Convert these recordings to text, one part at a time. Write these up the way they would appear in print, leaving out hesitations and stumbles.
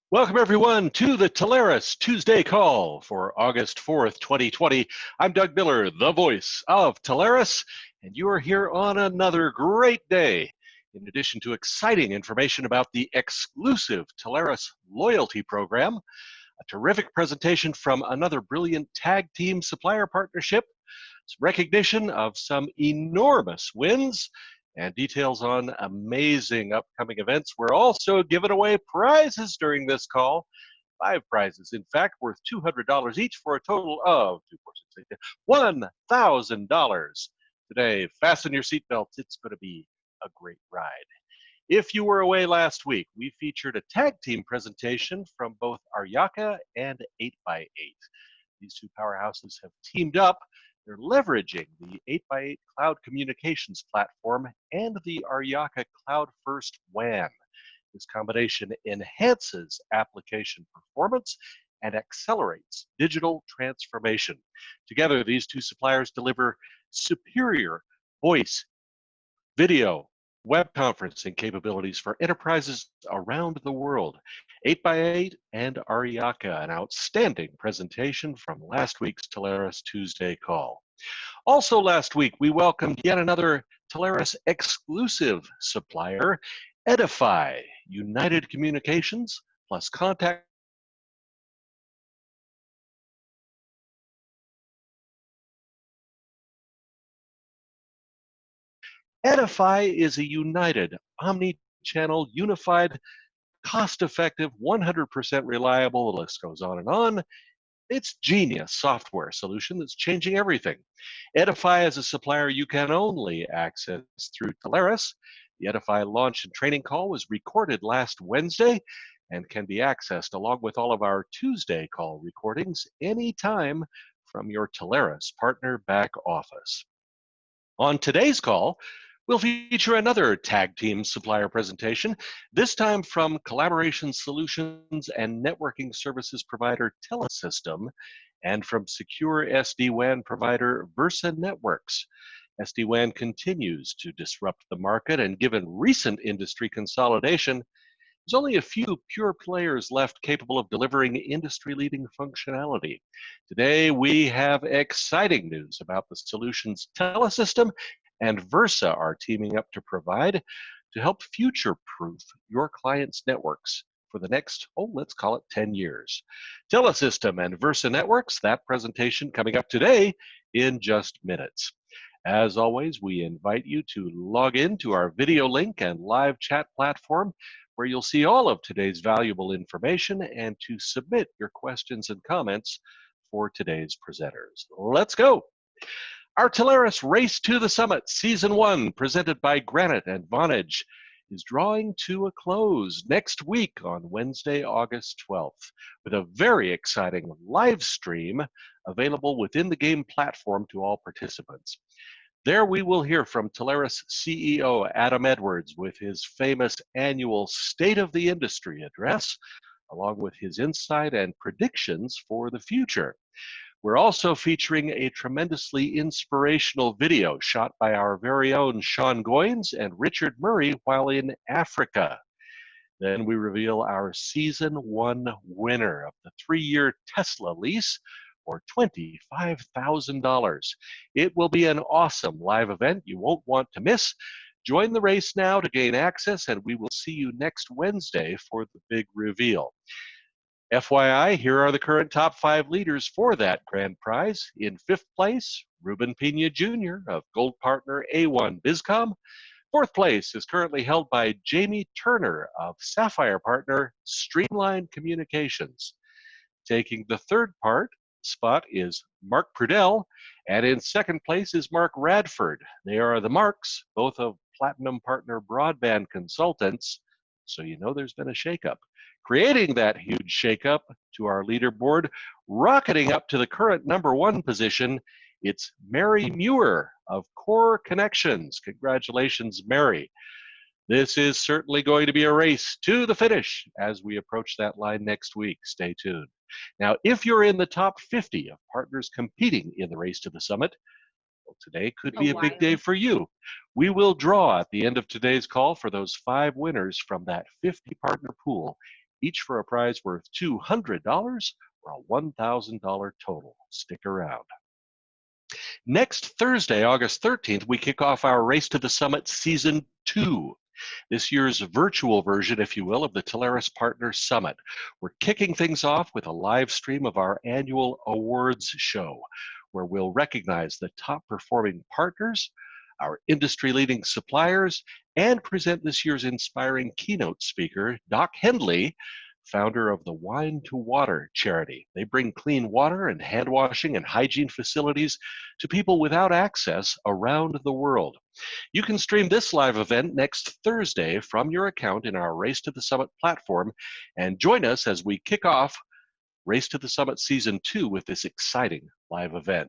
Welcome, everyone, to the Telarus Tuesday call for August 4th, 2020. I'm Doug Miller, the voice of Telarus, and you are here on another great day. In addition to exciting information about the exclusive Telarus loyalty program, a terrific presentation from another brilliant tag team supplier partnership, recognition of some enormous wins, and details on amazing upcoming events. We're also giving away prizes during this call. 5 prizes, in fact, worth $200 each for a total of $1,000 today. Fasten your seatbelts. It's going to be a great ride. If you were away last week, we featured a tag team presentation from both Aryaka and 8x8. These two powerhouses have teamed up. They're leveraging the 8x8 cloud communications platform and the Aryaka Cloud First WAN. This combination enhances application performance and accelerates digital transformation. Together, these two suppliers deliver superior voice, video, web conferencing capabilities for enterprises around the world. 8x8 and Aryaka, an outstanding presentation from last week's Telarus Tuesday call. Also last week, we welcomed yet another Telarus exclusive supplier, Edify, United Communications plus Contact. Edify is a united, omni-channel, unified, cost-effective, 100% reliable, the list goes on and on. It's genius software solution that's changing everything. Edify is a supplier you can only access through Telarus. The Edify launch and training call was recorded last Wednesday and can be accessed along with all of our Tuesday call recordings anytime from your Telarus partner back office. On today's call, we'll feature another tag team supplier presentation, this time from collaboration solutions and networking services provider Telesystem and from secure SD-WAN provider Versa Networks. SD-WAN continues to disrupt the market, and given recent industry consolidation, there's only a few pure players left capable of delivering industry-leading functionality. Today, we have exciting news about the solutions Telesystem and Versa are teaming up to provide to help future-proof your clients' networks for the next, let's call it 10 years. Telesystem and Versa Networks, that presentation coming up today in just minutes. As always, we invite you to log in to our video link and live chat platform, where you'll see all of today's valuable information and to submit your questions and comments for today's presenters. Let's go. Our Telarus Race to the Summit Season 1, presented by Granite and Vonage, is drawing to a close next week on Wednesday, August 12th, with a very exciting live stream available within the game platform to all participants. There we will hear from Telarus CEO Adam Edwards with his famous annual State of the Industry address, along with his insight and predictions for the future. We're also featuring a tremendously inspirational video shot by our very own Sean Goins and Richard Murray while in Africa. Then we reveal our Season 1 winner of the 3-year Tesla lease for $25,000. It will be an awesome live event you won't want to miss. Join the race now to gain access, and we will see you next Wednesday for the big reveal. FYI, here are the current top 5 leaders for that grand prize. In 5th place, Ruben Pena Jr. of Gold Partner A1 Bizcom. 4th place is currently held by Jamie Turner of Sapphire Partner Streamline Communications. Taking the 3rd spot is Mark Prudell, and in 2nd place is Mark Radford. They are the Marks, both of Platinum Partner Broadband Consultants, so you know there's been a shakeup. Creating that huge shakeup to our leaderboard, rocketing up to the current #1 position, it's Mary Muir of Core Connections. Congratulations, Mary. This is certainly going to be a race to the finish as we approach that line next week. Stay tuned. Now, if you're in the top 50 of partners competing in the Race to the Summit, well, today could be a big day for you. We will draw at the end of today's call for those 5 winners from that 50 partner pool each for a prize worth $200 or a $1,000 total. Stick around. Next Thursday, August 13th, we kick off our Race to the Summit Season 2. This year's virtual version, if you will, of the Telarus Partner Summit. We're kicking things off with a live stream of our annual awards show, where we'll recognize the top performing partners, our industry-leading suppliers, and present this year's inspiring keynote speaker, Doc Hendley, founder of the Wine to Water charity. They bring clean water and hand washing and hygiene facilities to people without access around the world. You can stream this live event next Thursday from your account in our Race to the Summit platform and join us as we kick off Race to the Summit Season 2 with this exciting live event.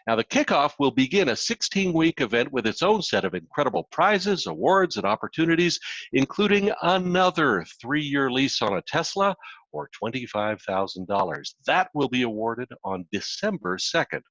Now, the kickoff will begin a 16-week event with its own set of incredible prizes, awards, and opportunities, including another 3-year lease on a Tesla or $25,000. That will be awarded on December 2nd.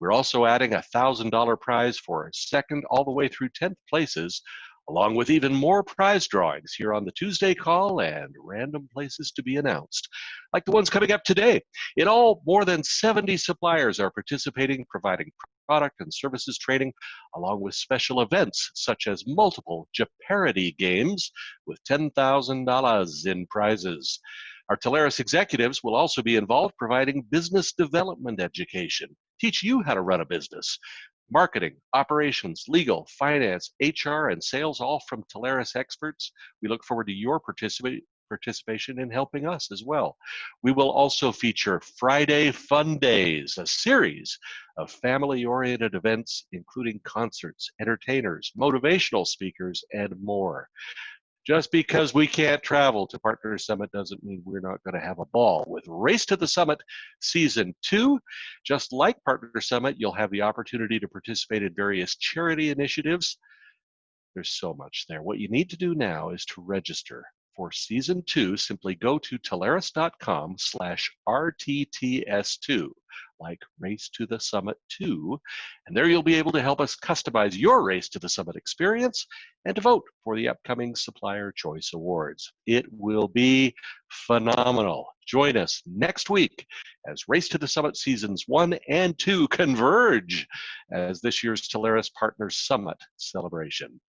We're also adding a $1,000 prize for second all the way through 10th places, along with even more prize drawings here on the Tuesday call and random places to be announced, like the ones coming up today. In all, more than 70 suppliers are participating, providing product and services training, along with special events such as multiple Jeopardy games with $10,000 in prizes. Our Telarus executives will also be involved providing business development education, teach you how to run a business. Marketing, operations, legal, finance, HR, and sales, all from Telarus experts. We look forward to your participation in helping us as well. We will also feature Friday Fun Days, a series of family-oriented events, including concerts, entertainers, motivational speakers, and more. Just because we can't travel to Partner Summit doesn't mean we're not going to have a ball. With Race to the Summit Season 2, just like Partner Summit, you'll have the opportunity to participate in various charity initiatives. There's so much there. What you need to do now is to register for Season 2. Simply go to Telarus.com/RTTS2, like Race to the Summit 2, and there you'll be able to help us customize your Race to the Summit experience and to vote for the upcoming Supplier Choice Awards. It will be phenomenal. Join us next week as Race to the Summit Seasons 1 and 2 converge as this year's Telarus Partners Summit celebration.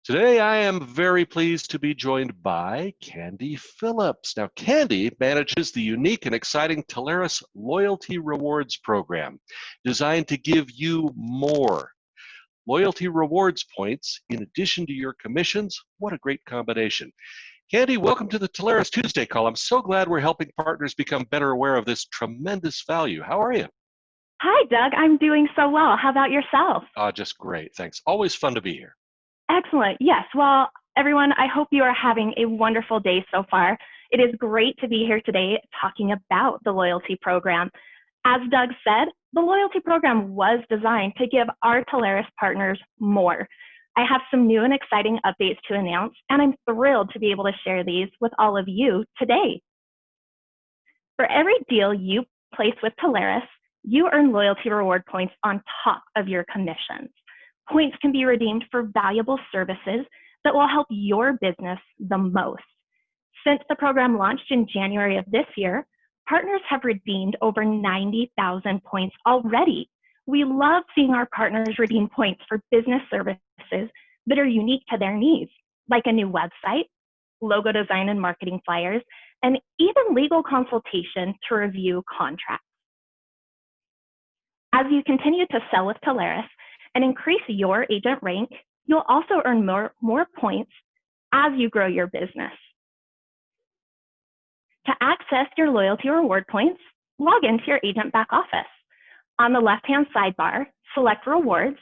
Today, I am very pleased to be joined by Candy Phillips. Now, Candy manages the unique and exciting Telarus Loyalty Rewards program, designed to give you more loyalty rewards points in addition to your commissions. What a great combination. Candy, welcome to the Telarus Tuesday call. I'm so glad we're helping partners become better aware of this tremendous value. How are you? Hi, Doug. I'm doing so well. How about yourself? Just great. Thanks. Always fun to be here. Excellent. Yes. Well, everyone, I hope you are having a wonderful day so far. It is great to be here today talking about the loyalty program. As Doug said, the loyalty program was designed to give our Telarus partners more. I have some new and exciting updates to announce, and I'm thrilled to be able to share these with all of you today. For every deal you place with Telarus, you earn loyalty reward points on top of your commissions. Points can be redeemed for valuable services that will help your business the most. Since the program launched in January of this year, partners have redeemed over 90,000 points already. We love seeing our partners redeem points for business services that are unique to their needs, like a new website, logo design and marketing flyers, and even legal consultation to review contracts. As you continue to sell with Telarus and increase your agent rank, you'll also earn more points as you grow your business. To access your loyalty reward points, log into your agent back office. On the left-hand sidebar, select Rewards,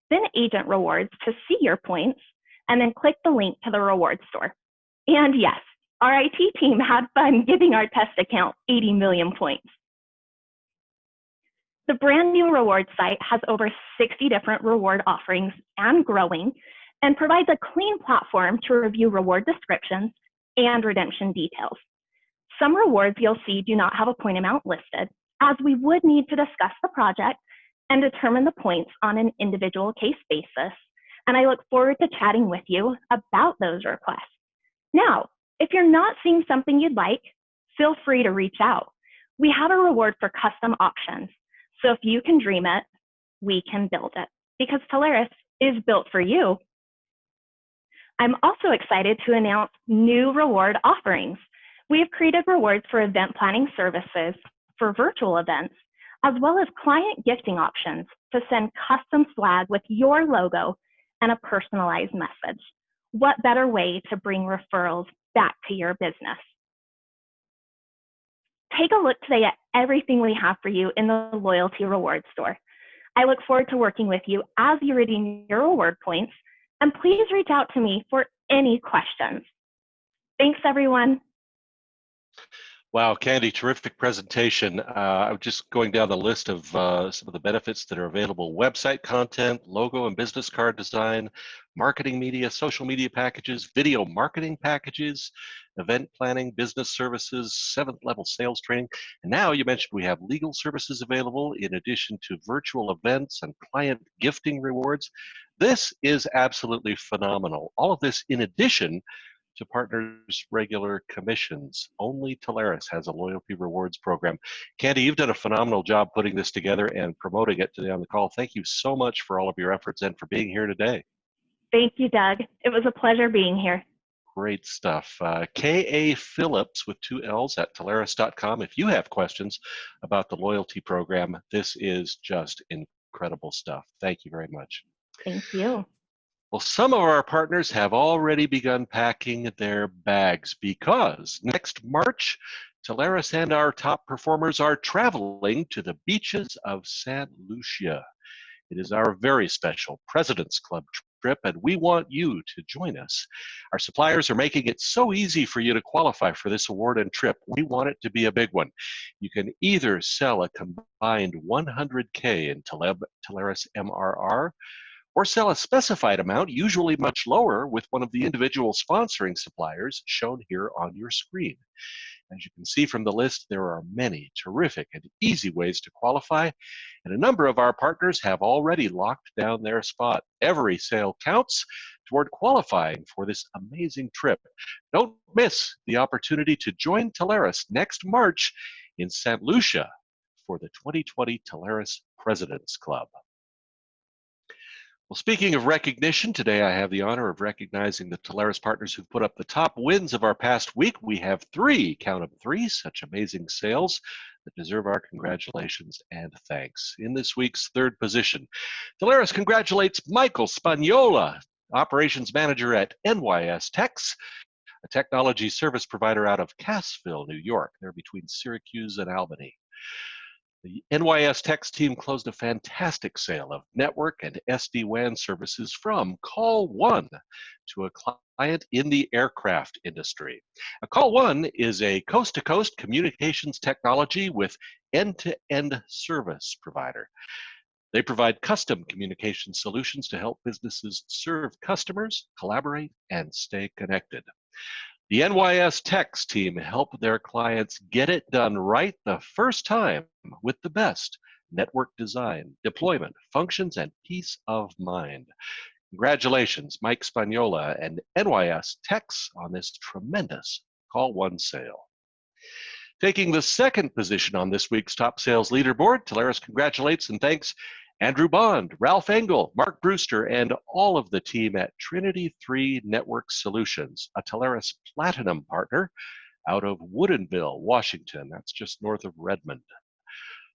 then Agent Rewards to see your points, and then click the link to the reward store. And yes, our IT team had fun giving our test account 80 million points. The brand new reward site has over 60 different reward offerings and growing, and provides a clean platform to review reward descriptions and redemption details. Some rewards you'll see do not have a point amount listed, as we would need to discuss the project and determine the points on an individual case basis, and I look forward to chatting with you about those requests. Now, If you're not seeing something you'd like, feel free to reach out. We have a reward for custom options. So if you can dream it, we can build it, because Telarus is built for you. I'm also excited to announce new reward offerings. We have created rewards for event planning services for virtual events, as well as client gifting options to send custom swag with your logo and a personalized message. What better way to bring referrals back to your business? Take a look today at everything we have for you in the Loyalty Reward Store. I look forward to working with you as you redeem your reward points, and please reach out to me for any questions. Thanks, everyone. Wow, Candy, terrific presentation. I'm just going down the list of some of the benefits that are available: website content, logo and business card design, marketing media, social media packages, video marketing packages, event planning, business services, 7th level sales training. And now you mentioned we have legal services available in addition to virtual events and client gifting rewards. This is absolutely phenomenal. All of this in addition to partners' regular commissions. Only Telarus has a loyalty rewards program. Candy, you've done a phenomenal job putting this together and promoting it today on the call. Thank you so much for all of your efforts and for being here today. Thank you, Doug. It was a pleasure being here. Great stuff. K.A. Phillips with 2 L's at Telarus.com. If you have questions about the loyalty program, this is just incredible stuff. Thank you very much. Thank you. Well, some of our partners have already begun packing their bags because next March, Telarus and our top performers are traveling to the beaches of St. Lucia. It is our very special President's Club trip, and we want you to join us. Our suppliers are making it so easy for you to qualify for this award and trip. We want it to be a big one. You can either sell a combined 100K in Telarus MRR, or sell a specified amount, usually much lower, with one of the individual sponsoring suppliers shown here on your screen. As you can see from the list, there are many terrific and easy ways to qualify, and a number of our partners have already locked down their spot. Every sale counts toward qualifying for this amazing trip. Don't miss the opportunity to join Telarus next March in St. Lucia for the 2020 Telarus President's Club. Well, speaking of recognition, today I have the honor of recognizing the Telarus partners who've put up the top wins of our past week. We have 3, count them 3, such amazing sales that deserve our congratulations and thanks. In this week's 3rd position, Telarus congratulates Michael Spagnola, Operations Manager at NYS Techs, a technology service provider out of Cassville, New York. They're between Syracuse and Albany. The NYS Techs team closed a fantastic sale of network and SD-WAN services from Call One to a client in the aircraft industry. Call One is a coast-to-coast communications technology with end-to-end service provider. They provide custom communication solutions to help businesses serve customers, collaborate, and stay connected. The NYS Techs team helped their clients get it done right the first time with the best network design, deployment, functions, and peace of mind. Congratulations, Mike Spagnola and NYS Techs on this tremendous Call One sale. Taking the 2nd position on this week's top sales leaderboard, Telarus congratulates and thanks Andrew Bond, Ralph Engel, Mark Brewster, and all of the team at Trinity 3 Network Solutions, a Telarus Platinum partner out of Woodinville, Washington. That's just north of Redmond.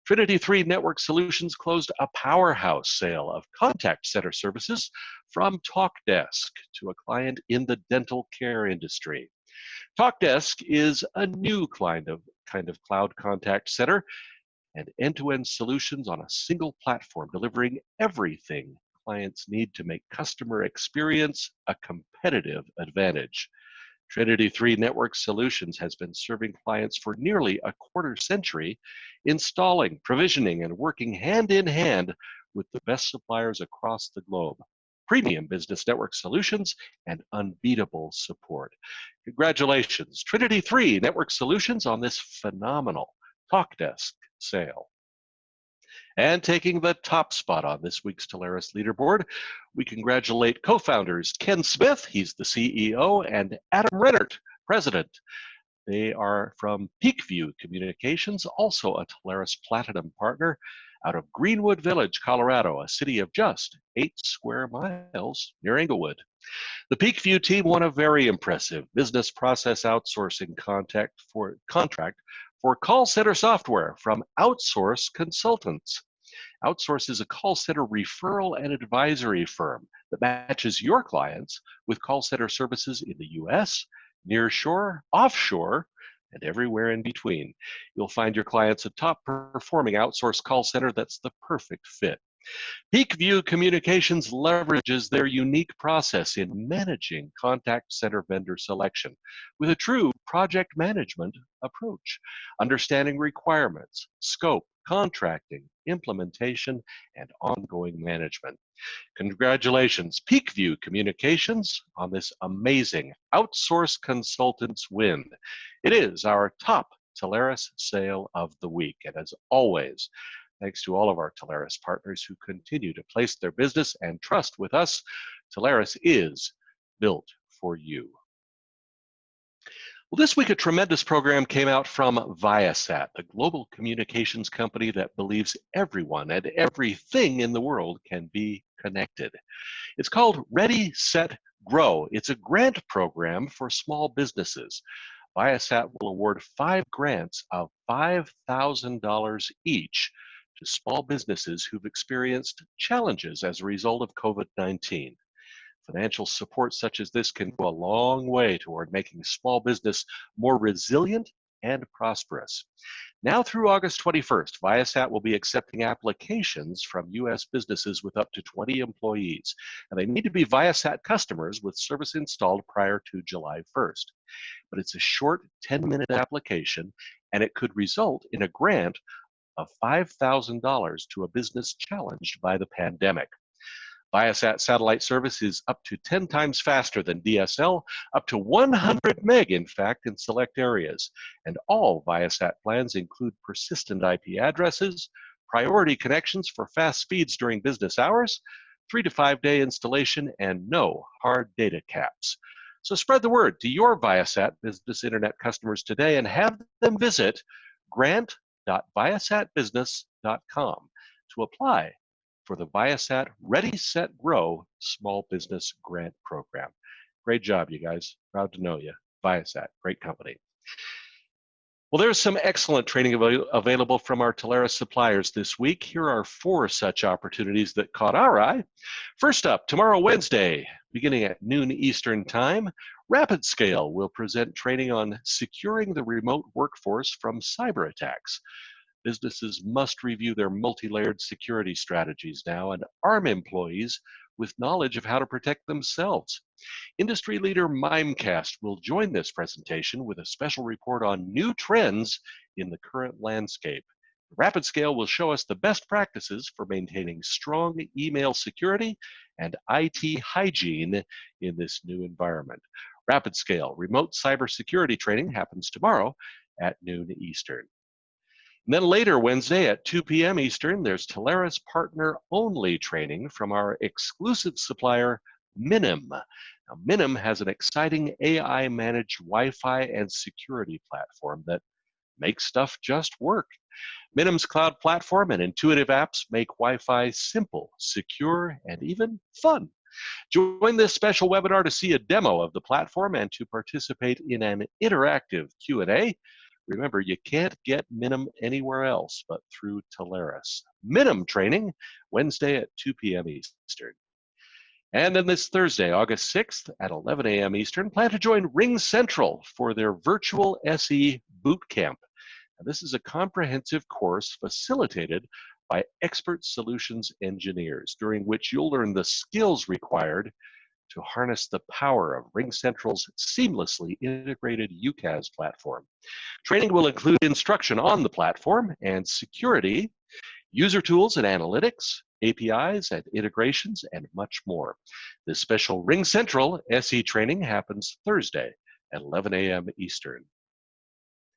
Trinity 3 Network Solutions closed a powerhouse sale of contact center services from TalkDesk to a client in the dental care industry. TalkDesk is a new kind of cloud contact center and end-to-end solutions on a single platform, delivering everything clients need to make customer experience a competitive advantage. Trinity 3 Network Solutions has been serving clients for nearly a quarter century, installing, provisioning, and working hand in hand with the best suppliers across the globe. Premium business network solutions and unbeatable support. Congratulations, Trinity 3 Network Solutions, on this phenomenal TalkDesk sale. And taking the top spot on this week's Telarus leaderboard, we congratulate co-founders Ken Smith, he's the CEO, and Adam Rennert, president. They are from Peakview Communications, also a Telarus Platinum partner out of Greenwood Village, Colorado, a city of just 8 square miles near Englewood. The Peakview team won a very impressive business process outsourcing contract for call center software from Outsource Consultants. Outsource is a call center referral and advisory firm that matches your clients with call center services in the US, nearshore, offshore, and everywhere in between. You'll find your clients a top performing outsource call center that's the perfect fit. Peakview Communications leverages their unique process in managing contact center vendor selection with a true project management approach, understanding requirements, scope, contracting, implementation, and ongoing management. Congratulations, Peakview Communications, on this amazing outsource consultants win. It is our top Telarus sale of the week, and as always, thanks to all of our Telarus partners who continue to place their business and trust with us. Telarus is built for you. Well, this week a tremendous program came out from Viasat, the global communications company that believes everyone and everything in the world can be connected. It's called Ready, Set, Grow. It's a grant program for small businesses. Viasat will award 5 grants of $5,000 each to small businesses who've experienced challenges as a result of COVID-19. Financial support such as this can go a long way toward making small business more resilient and prosperous. Now through August 21st, Viasat will be accepting applications from U.S. businesses with up to 20 employees, and they need to be Viasat customers with service installed prior to July 1st. But it's a short 10-minute application, and it could result in a grant of $5,000 to a business challenged by the pandemic. Viasat satellite service is up to 10 times faster than DSL, up to 100 meg, in fact, in select areas. And all Viasat plans include persistent IP addresses, priority connections for fast speeds during business hours, 3 to 5 day installation, and no hard data caps. So spread the word to your Viasat business internet customers today and have them visit grant.viasatbusiness.com to apply for the Viasat Ready, Set, Grow Small Business Grant Program. Great job, you guys. Proud to know you. Viasat, great company. Well, there's some excellent training available from our Telarus suppliers this week. Here are 4 such opportunities that caught our eye. First up, tomorrow, Wednesday, beginning at noon Eastern Time, RapidScale will present training on securing the remote workforce from cyber attacks. Businesses must review their multi-layered security strategies now and arm employees with knowledge of how to protect themselves. Industry leader Mimecast will join this presentation with a special report on new trends in the current landscape. RapidScale will show us the best practices for maintaining strong email security and IT hygiene in this new environment. RapidScale remote cybersecurity training happens tomorrow at noon Eastern. And then later Wednesday at 2 p.m. Eastern, there's Telarus partner-only training from our exclusive supplier, Minim. Now, Minim has an exciting AI-managed Wi-Fi and security platform that makes stuff just work. Minim's cloud platform and intuitive apps make Wi-Fi simple, secure, and even fun. Join this special webinar to see a demo of the platform and to participate in an interactive Q&A. Remember, you can't get Minim anywhere else but through Telarus. Minim training, Wednesday at 2 p.m. Eastern. And then this Thursday, August 6th at 11 a.m. Eastern, plan to join Ring Central for their virtual SE boot camp. Now, this is a comprehensive course facilitated by expert solutions engineers, during which you'll learn the skills required to harness the power of Ring Central's seamlessly integrated UCaaS platform. Training will include instruction on the platform and security, user tools and analytics, APIs and integrations, and much more. This special Ring Central SE training happens Thursday at 11 a.m. Eastern.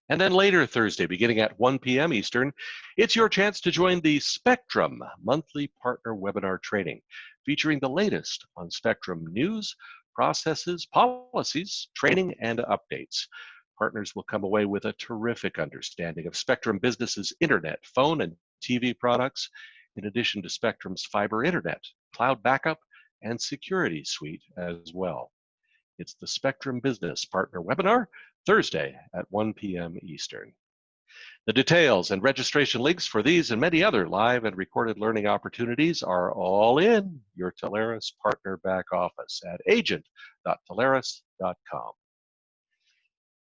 And then later Thursday, beginning at 1 p.m. Eastern, it's your chance to join the Spectrum monthly partner webinar training, featuring the latest on Spectrum news, processes, policies, training, and updates. Partners will come away with a terrific understanding of Spectrum Business's internet, phone, and TV products, in addition to Spectrum's fiber internet, cloud backup, and security suite as well. It's the Spectrum Business Partner Webinar, Thursday at 1 p.m. Eastern. The details and registration links for these and many other live and recorded learning opportunities are all in your Telarus Partner back office at agent.telarus.com.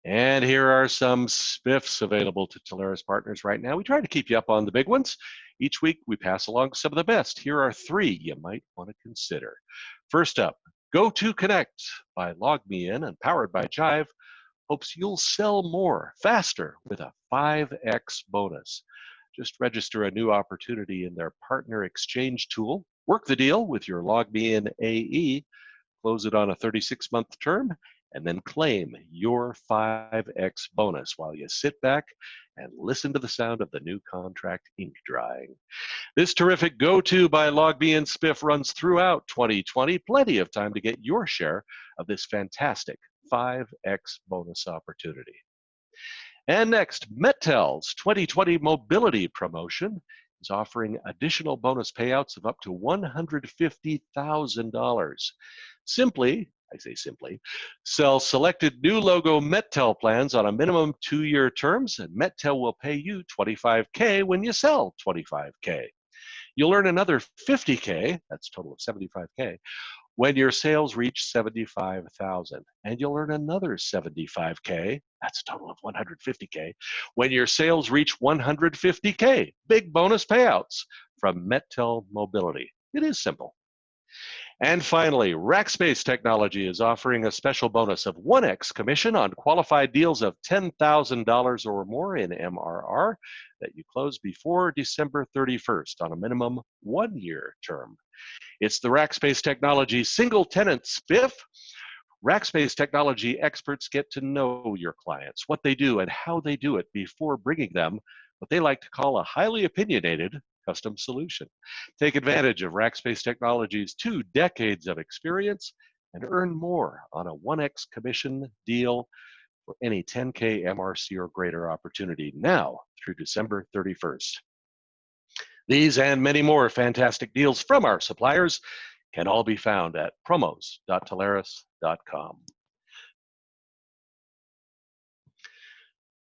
And here are some spiffs available to Telarus partners right now. We try to keep you up on the big ones. Each week, we pass along some of the best. Here are 3 you might want to consider. First up, Go2Connect by LogMeIn and powered by Jive hopes you'll sell more faster with a 5x bonus. Just register a new opportunity in their partner exchange tool, work the deal with your LogMeIn AE, close it on a 36-month term, and then claim your 5x bonus while you sit back and listen to the sound of the new contract ink drying. This terrific Go2 by LogMeIn spiff runs throughout 2020. Plenty of time to get your share of this fantastic 5x bonus opportunity. And next, Mettel's 2020 mobility promotion is offering additional bonus payouts of up to $150,000. Simply, I say simply, sell selected new logo Mettel plans on a minimum 2-year terms, and Mettel will pay you $25K when you sell $25K. You'll earn another $50K, that's a total of $75K, when your sales reach $75,000. And you'll earn another $75K, that's a total of $150K, when your sales reach $150K. Big bonus payouts from Mettel Mobility. It is simple. And finally, Rackspace Technology is offering a special bonus of 1x commission on qualified deals of $10,000 or more in MRR that you close before December 31st on a minimum 1-year term. It's the Rackspace Technology single tenant spiff. Rackspace Technology experts get to know your clients, what they do and how they do it before bringing them what they like to call a highly opinionated custom solution. Take advantage of Rackspace Technology's 2 decades of experience and earn more on a 1x commission deal for any 10K MRC or greater opportunity now through December 31st. These and many more fantastic deals from our suppliers can all be found at promos.telarus.com.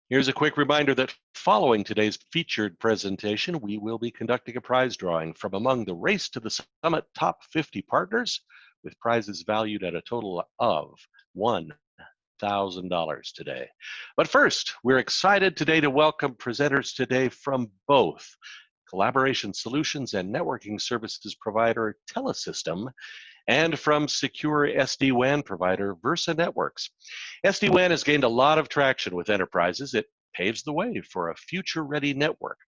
Here's a quick reminder that following today's featured presentation, we will be conducting a prize drawing from among the Race to the Summit top 50 partners, with prizes valued at a total of $1,000 today. But first, we're excited today to welcome presenters today from both Collaboration Solutions and Networking Services provider Telesystem, and from secure SD-WAN provider Versa Networks. SD-WAN has gained a lot of traction with enterprises. It paves the way for a future-ready network.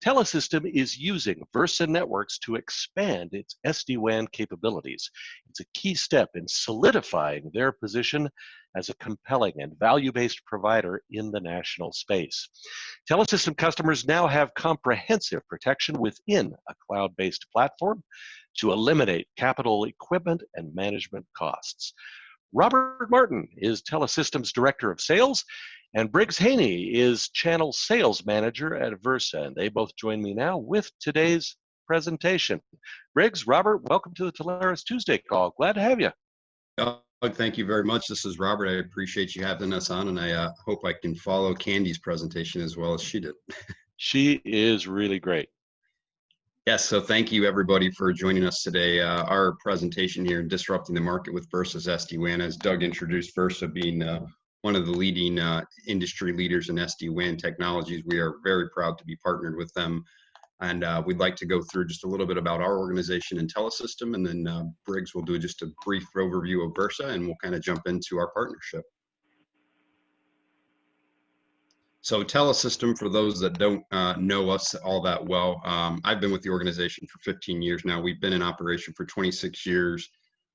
Telesystem is using Versa Networks to expand its SD-WAN capabilities. It's a key step in solidifying their position as a compelling and value-based provider in the national space. Telesystem customers now have comprehensive protection within a cloud-based platform to eliminate capital equipment and management costs. Robert Martin is Telesystem's Director of Sales, and Briggs Haney is Channel Sales Manager at Versa, and they both join me now with today's presentation. Briggs, Robert, welcome to the Telarus Tuesday call. Glad to have you. Doug, thank you very much. This is Robert. I appreciate you having us on, and I hope I can follow Candy's presentation as well as she did. She is really great. Yes, so thank you everybody for joining us today. Our presentation here in Disrupting the Market with Versa's SD-WAN, as Doug introduced, Versa being one of the leading industry leaders in SD-WAN technologies. We are very proud to be partnered with them. And we'd like to go through just a little bit about our organization and Telesystem, and then Briggs will do just a brief overview of Versa, and we'll kind of jump into our partnership. So Telesystem, for those that don't know us all that well, I've been with the organization for 15 years now. We've been in operation for 26 years.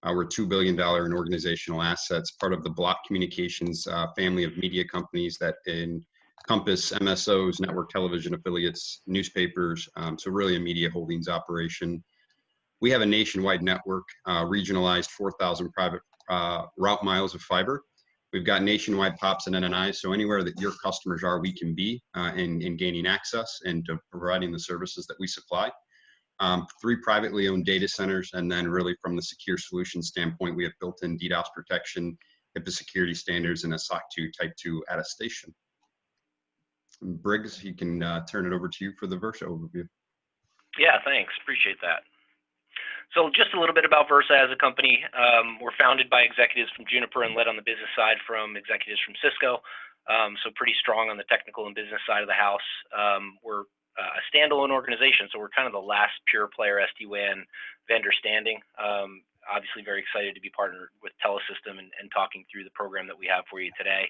We're $2 billion in organizational assets, part of the Block Communications family of media companies that encompass MSOs, network television affiliates, newspapers, so really a media holdings operation. We have a nationwide network, regionalized 4,000 private route miles of fiber. We've got nationwide POPs and NNIs, so anywhere that your customers are, we can be in gaining access and to providing the services that we supply. 3 privately owned data centers, and then really from the secure solution standpoint, we have built-in DDoS protection, HIPAA security standards, and a SOC 2 Type 2 attestation. Briggs, you can turn it over to you for the Versa overview. Yeah, thanks. Appreciate that. So just a little bit about Versa as a company. We're founded by executives from Juniper and led on the business side from executives from Cisco. So pretty strong on the technical and business side of the house. We're a standalone organization, so we're kind of the last pure player SD-WAN vendor standing. Obviously very excited to be partnered with Telesystem and talking through the program that we have for you today.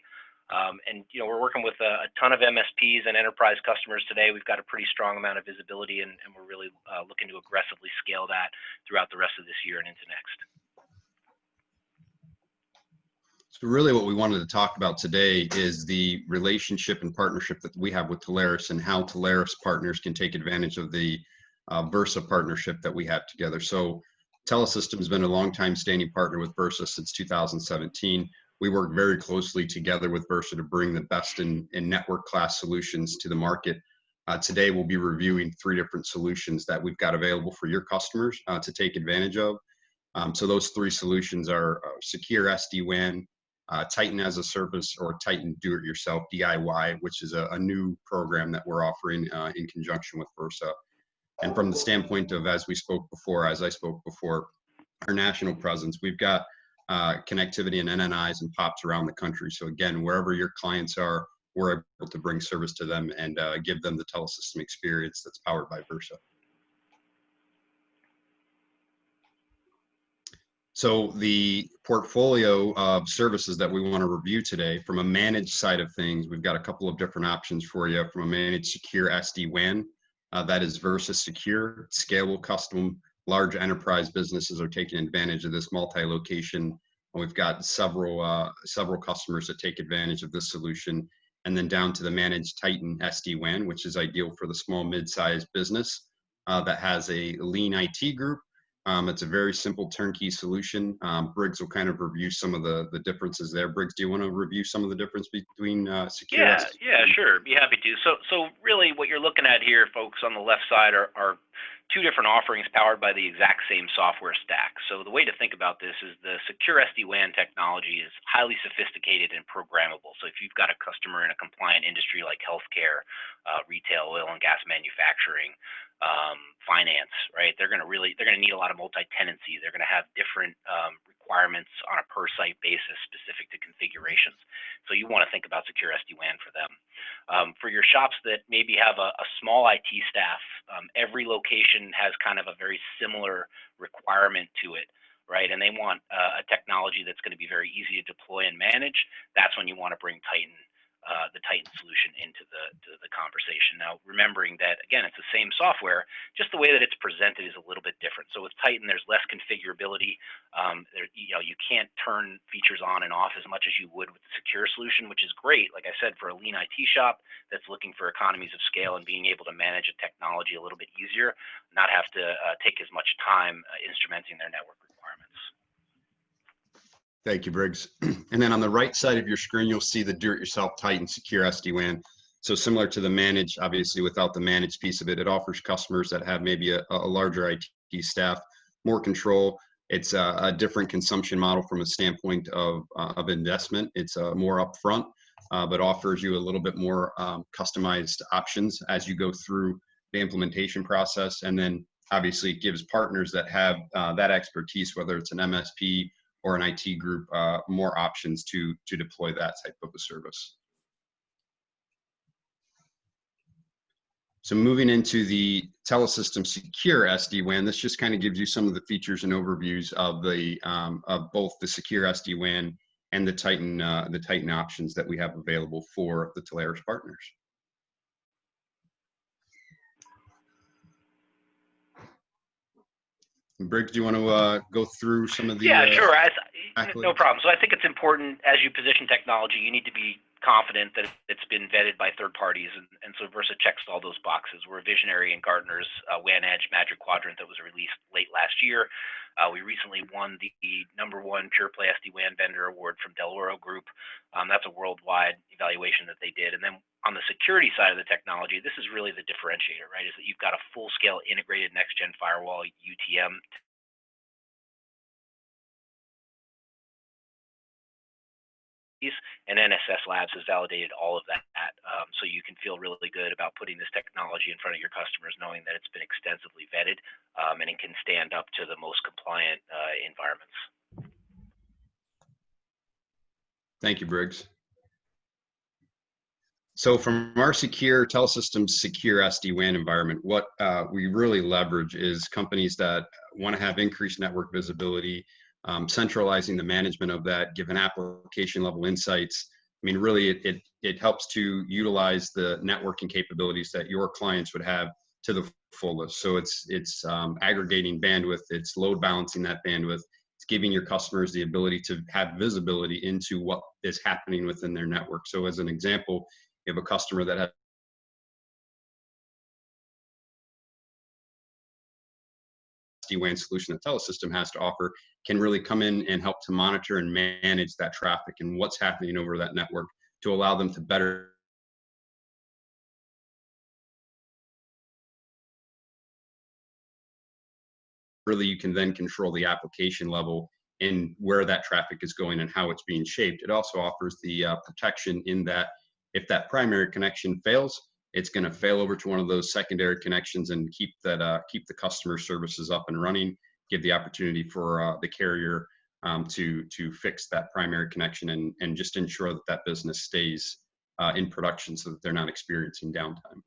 And you know, we're working with a ton of MSPs and enterprise customers today. We've got a pretty strong amount of visibility, and we're really looking to aggressively scale that throughout the rest of this year and into next. So really what we wanted to talk about today is the relationship and partnership that we have with Telarus and how Telarus partners can take advantage of the Versa partnership that we have together. So Telesystem has been a long-time standing partner with Versa since 2017. We work very closely together with Versa to bring the best in network class solutions to the market. Today we'll be reviewing 3 different solutions that we've got available for your customers to take advantage of. So those 3 solutions are secure SD-WAN, Titan as a service, or Titan do-it-yourself DIY, which is a new program that we're offering in conjunction with Versa. And from the standpoint of, as I spoke before, our national presence, we've got connectivity and NNIs and POPs around the country. So again, wherever your clients are, we're able to bring service to them and give them the Telesystem experience that's powered by Versa. So the portfolio of services that we want to review today, from a managed side of things, we've got a couple of different options for you. From a managed secure SD-WAN, that is Versa Secure, scalable, custom, large enterprise businesses are taking advantage of this multi-location. And we've got several customers that take advantage of this solution. And then down to the managed Titan SD-WAN, which is ideal for the small mid-sized business that has a lean IT group. It's a very simple turnkey solution. Briggs will kind of review some of the differences there. Briggs, do you want to review some of the difference between secure? Yeah, sure. Be happy to. So really what you're looking at here, folks, on the left side are 2 different offerings powered by the exact same software stack. So the way to think about this is the secure SD-WAN technology is highly sophisticated and programmable. So if you've got a customer in a compliant industry like healthcare, retail, oil and gas manufacturing, finance, right? They're going to need a lot of multi-tenancy. They're going to have different requirements on a per site basis specific to configurations. So you want to think about secure SD-WAN for them. For your shops that maybe have a small IT staff, every location has kind of a very similar requirement to it, right? And they want a technology that's going to be very easy to deploy and manage. That's when you want to bring the Titan solution into the conversation. Now, remembering that, again, it's the same software, just the way that it's presented is a little bit different. So with Titan, there's less configurability. You can't turn features on and off as much as you would with the secure solution, which is great, like I said, for a lean IT shop that's looking for economies of scale and being able to manage a technology a little bit easier, not have to take as much time instrumenting their network requirements. Thank you, Briggs. And then on the right side of your screen, you'll see the do-it-yourself Titan Secure SD-WAN. So similar to the managed, obviously without the managed piece of it, it offers customers that have maybe a larger IT staff more control. It's a different consumption model from a standpoint of investment. It's more upfront, but offers you a little bit more customized options as you go through the implementation process. And then obviously it gives partners that have that expertise, whether it's an MSP or an IT group, more options to deploy that type of a service. So moving into the Telesystem Secure SD-WAN, this just kind of gives you some of the features and overviews of the of both the Secure SD-WAN and the Titan options that we have available for the Telarus partners. Briggs, do you want to go through some of the? Yeah, sure. No problem. So I think it's important as you position technology, you need to be confident that it's been vetted by third parties, and so Versa checks all those boxes. We're a visionary in Gartner's WAN Edge Magic Quadrant that was released late last year. We recently won the #1 pure play SD-WAN vendor award from Deloro Group. That's a worldwide evaluation that they did. And then on the security side of the technology, this is really the differentiator, right? Is that you've got a full-scale integrated next-gen firewall, UTM, and NSS Labs has validated all of that. So you can feel really good about putting this technology in front of your customers, knowing that it's been extensively vetted and it can stand up to the most compliant environments. Thank you, Briggs. So from our secure Telesystem's secure SD-WAN environment, what we really leverage is companies that want to have increased network visibility, centralizing the management of that, given application level insights. I mean, really, it helps to utilize the networking capabilities that your clients would have to the fullest. So it's aggregating bandwidth, it's load balancing that bandwidth, it's giving your customers the ability to have visibility into what is happening within their network. So as an example, you have a customer that has SD-WAN solution that Telesystem has to offer, can really come in and help to monitor and manage that traffic and what's happening over that network to allow them to better really you can then control the application level and where that traffic is going and how it's being shaped. It also offers the protection in that if that primary connection fails, it's going to fail over to one of those secondary connections and keep the customer services up and running, give the opportunity for the carrier to fix that primary connection and just ensure that that business stays in production so that they're not experiencing downtime.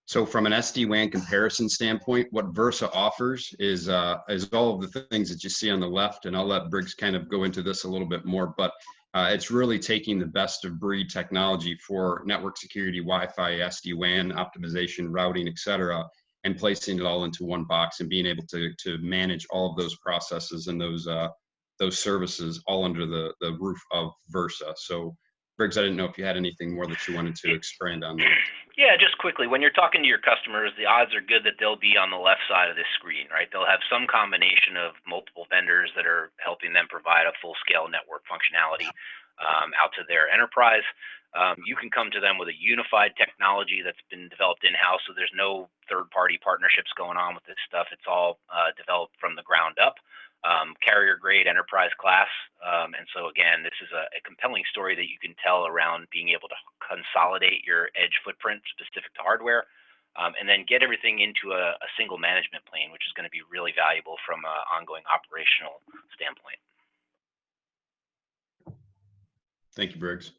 So from an SD-WAN comparison standpoint, what Versa offers is all of the things that you see on the left, and I'll let Briggs kind of go into this a little bit more, but it's really taking the best of breed technology for network security, Wi-Fi, SD-WAN, optimization, routing, et cetera, and placing it all into one box and being able to manage all of those processes and those services all under the roof of Versa. So Briggs, I didn't know if you had anything more that you wanted to expand on that. Yeah, just quickly, when you're talking to your customers, the odds are good that they'll be on the left side of this screen, right? They'll have some combination of multiple vendors that are helping them provide a full-scale network functionality out to their enterprise. You can come to them with a unified technology that's been developed in-house, so there's no third-party partnerships going on with this stuff. It's all developed from the ground up. Carrier-grade enterprise class. And so again, this is a compelling story that you can tell around being able to consolidate your edge footprint specific to hardware, and then get everything into a single management plane, which is going to be really valuable from an ongoing operational standpoint. Thank you, Briggs.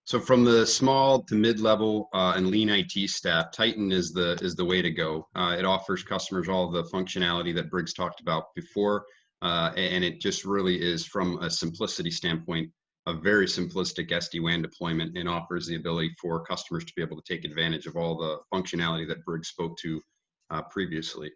So from the small to mid-level and lean IT staff, Titan is the way to go. It offers customers all the functionality that Briggs talked about before, and it just really is, from a simplicity standpoint, a very simplistic SD-WAN deployment, and offers the ability for customers to be able to take advantage of all the functionality that Briggs spoke to previously.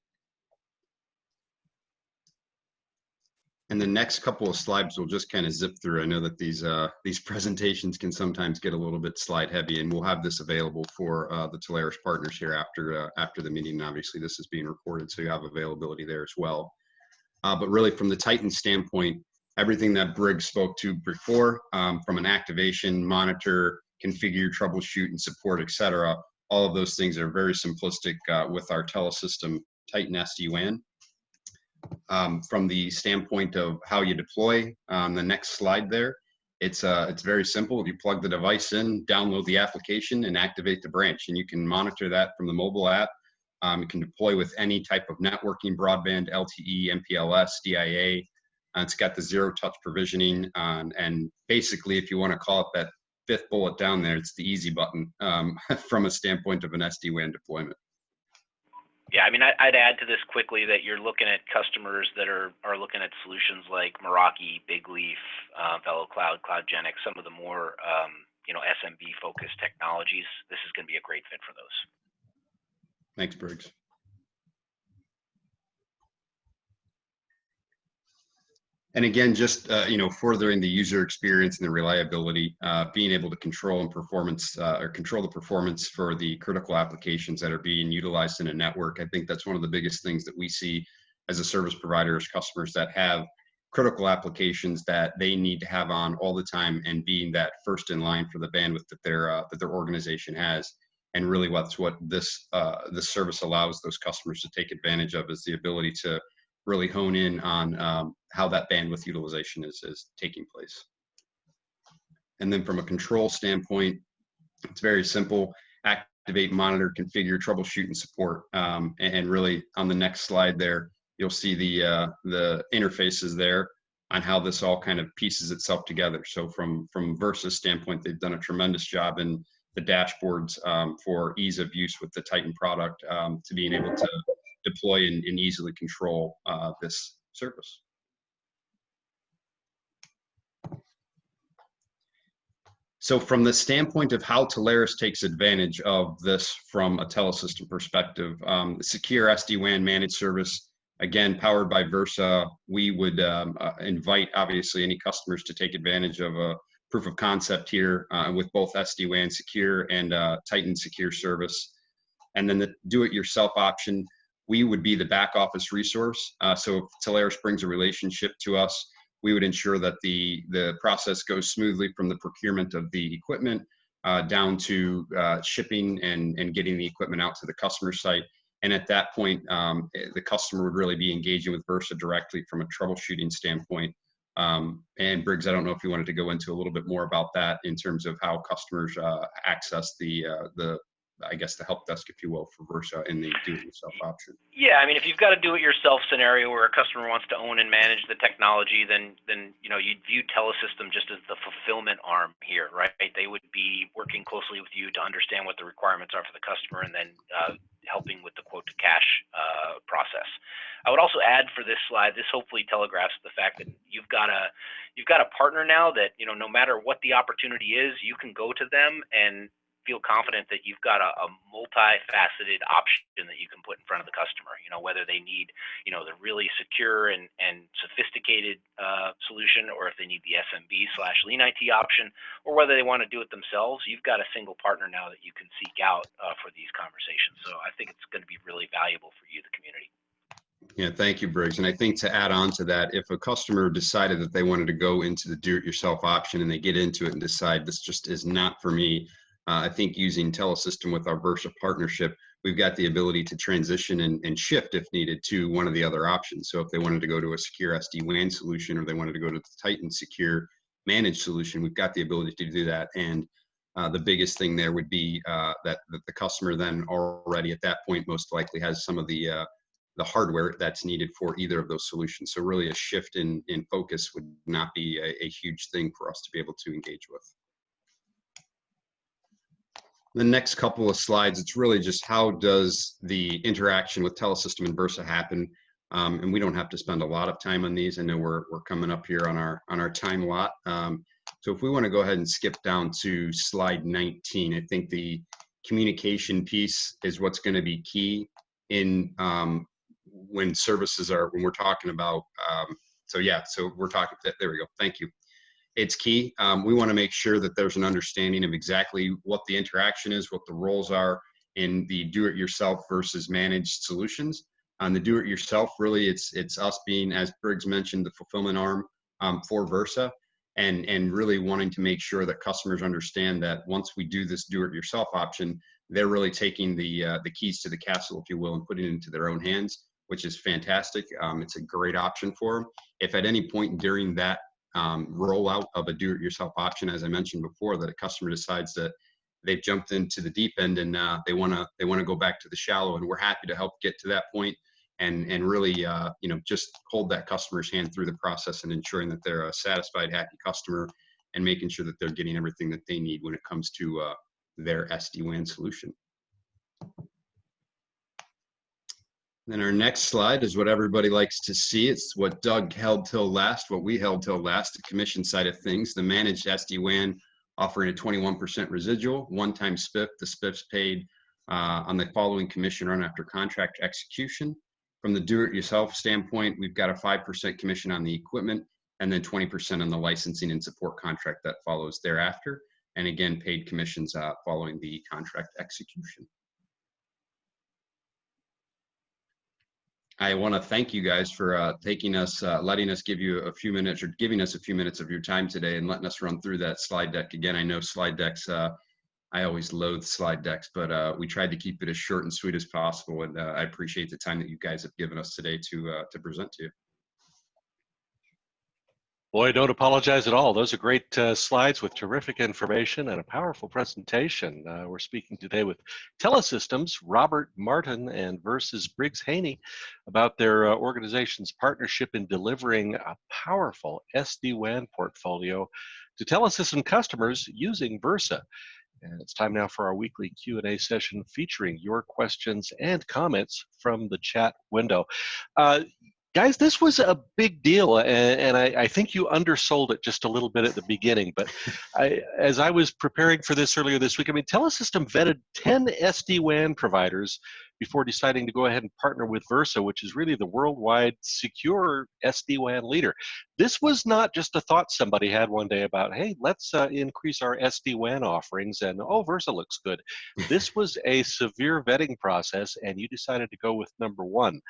And the next couple of slides we'll just kind of zip through. I know that these presentations can sometimes get a little bit slide heavy, and we'll have this available for the Telarus partners here after the meeting. And obviously, this is being recorded, so you have availability there as well. But really, from the Titan standpoint, everything that Briggs spoke to before, from an activation, monitor, configure, troubleshoot, and support, et cetera, all of those things are very simplistic with our Telesystem Titan SD-WAN. From the standpoint of how you deploy, on the next slide there, it's very simple. You plug the device in, download the application, and activate the branch, and you can monitor that from the mobile app. You can deploy with any type of networking, broadband, LTE, MPLS, DIA. It's got the zero-touch provisioning, and basically, if you want to call it that fifth bullet down there, it's the easy button from a standpoint of an SD-WAN deployment. Yeah, I mean, I'd add to this quickly that you're looking at customers that are looking at solutions like Meraki, Big Leaf, VeloCloud, CloudGenix, some of the more SMB-focused technologies. This is going to be a great fit for those. Thanks, Briggs. And again, just furthering the user experience and the reliability, being able to control and control the performance for the critical applications that are being utilized in a network. I think that's one of the biggest things that we see as a service provider, as customers that have critical applications that they need to have on all the time, and being that first in line for the bandwidth that their organization has. And really, what this service allows those customers to take advantage of is the ability to really hone in on how that bandwidth utilization is taking place. And then from a control standpoint, it's very simple: activate, monitor, configure, troubleshoot, and support. And really, on the next slide there, you'll see the interfaces there on how this all kind of pieces itself together. So from Versa's standpoint, they've done a tremendous job in the dashboards for ease of use with the Titan product, to being able to deploy and easily control this service. So from the standpoint of how Telarus takes advantage of this from a Telesystem perspective, the secure SD-WAN managed service, again, powered by Versa, we would invite, obviously, any customers to take advantage of a proof of concept here with both SD-WAN secure and Titan secure service. And then the do-it-yourself option, we would be the back office resource. So if Telarus brings a relationship to us, we would ensure that the process goes smoothly from the procurement of the equipment down to shipping and getting the equipment out to the customer site. And at that point, the customer would really be engaging with Versa directly from a troubleshooting standpoint. And Briggs, I don't know if you wanted to go into a little bit more about that in terms of how customers access the help desk, if you will, for Versa in the do-it-yourself option. Yeah, I mean, if you've got a do-it-yourself scenario where a customer wants to own and manage the technology, then you'd view Telesystem just as the fulfillment arm here, right? They would be working closely with you to understand what the requirements are for the customer, and then helping with the quote to cash process. I would also add for this slide, this hopefully telegraphs the fact that you've got a partner now that, no matter what the opportunity is, you can go to them and feel confident that you've got a multifaceted option that you can put in front of the customer, whether they need, the really secure and sophisticated solution, or if they need the SMB/lean IT option, or whether they want to do it themselves. You've got a single partner now that you can seek out for these conversations. So I think it's going to be really valuable for you, the community. Yeah, thank you, Briggs. And I think to add on to that, if a customer decided that they wanted to go into the do-it-yourself option and they get into it and decide this just is not for me, I think using Telesystem with our Versa partnership, we've got the ability to transition and shift if needed to one of the other options. So if they wanted to go to a secure SD-WAN solution, or they wanted to go to the Titan secure managed solution, we've got the ability to do that. And the biggest thing there would be that the customer then already at that point most likely has some of the hardware that's needed for either of those solutions. So really a shift in focus would not be a huge thing for us to be able to engage with. The next couple of slides, it's really just how does the interaction with Telesystem and Versa happen, and we don't have to spend a lot of time on these. I know we're coming up here on our time lot. So if we want to go ahead and skip down to slide 19, I think the communication piece is what's going to be key in when we're talking about. So we're talking. There we go. Thank you. It's key. We want to make sure that there's an understanding of exactly what the interaction is, what the roles are in the do-it-yourself versus managed solutions. On the do-it-yourself, really, it's us being, as Briggs mentioned, the fulfillment arm for Versa, and really wanting to make sure that customers understand that once we do this do-it-yourself option, they're really taking the keys to the castle, if you will, and putting it into their own hands, which is fantastic. It's a great option for them. If at any point during that rollout of a do-it-yourself option, as I mentioned before, that a customer decides that they've jumped into the deep end and they want to go back to the shallow, and we're happy to help get to that point and really just hold that customer's hand through the process and ensuring that they're a satisfied, happy customer, and making sure that they're getting everything that they need when it comes to their SD-WAN solution. Then our next slide is what everybody likes to see. It's what Doug held till last, what we held till last, the commission side of things. The managed SD-WAN offering a 21% residual, one-time SPIF. The SPIF's paid on the following commission run after contract execution. From the do-it-yourself standpoint, we've got a 5% commission on the equipment and then 20% on the licensing and support contract that follows thereafter. And again, paid commissions following the contract execution. I want to thank you guys for taking us, letting us give you a few minutes, or giving us a few minutes of your time today and letting us run through that slide deck. Again, I know slide decks, I always loathe slide decks, but we tried to keep it as short and sweet as possible. And I appreciate the time that you guys have given us today to present to you. Boy, don't apologize at all. Those are great slides with terrific information and a powerful presentation. We're speaking today with Telesystems, Robert Martin and Versa's Briggs Haney about their organization's partnership in delivering a powerful SD-WAN portfolio to Telesystem customers using Versa. And it's time now for our weekly Q&A session featuring your questions and comments from the chat window. Guys, this was a big deal, and I think you undersold it just a little bit at the beginning. But as I was preparing for this earlier this week, I mean, Telesystem vetted 10 SD-WAN providers before deciding to go ahead and partner with Versa, which is really the worldwide secure SD-WAN leader. This was not just a thought somebody had one day about, hey, let's increase our SD-WAN offerings, and oh, Versa looks good. This was a severe vetting process, and you decided to go with number one.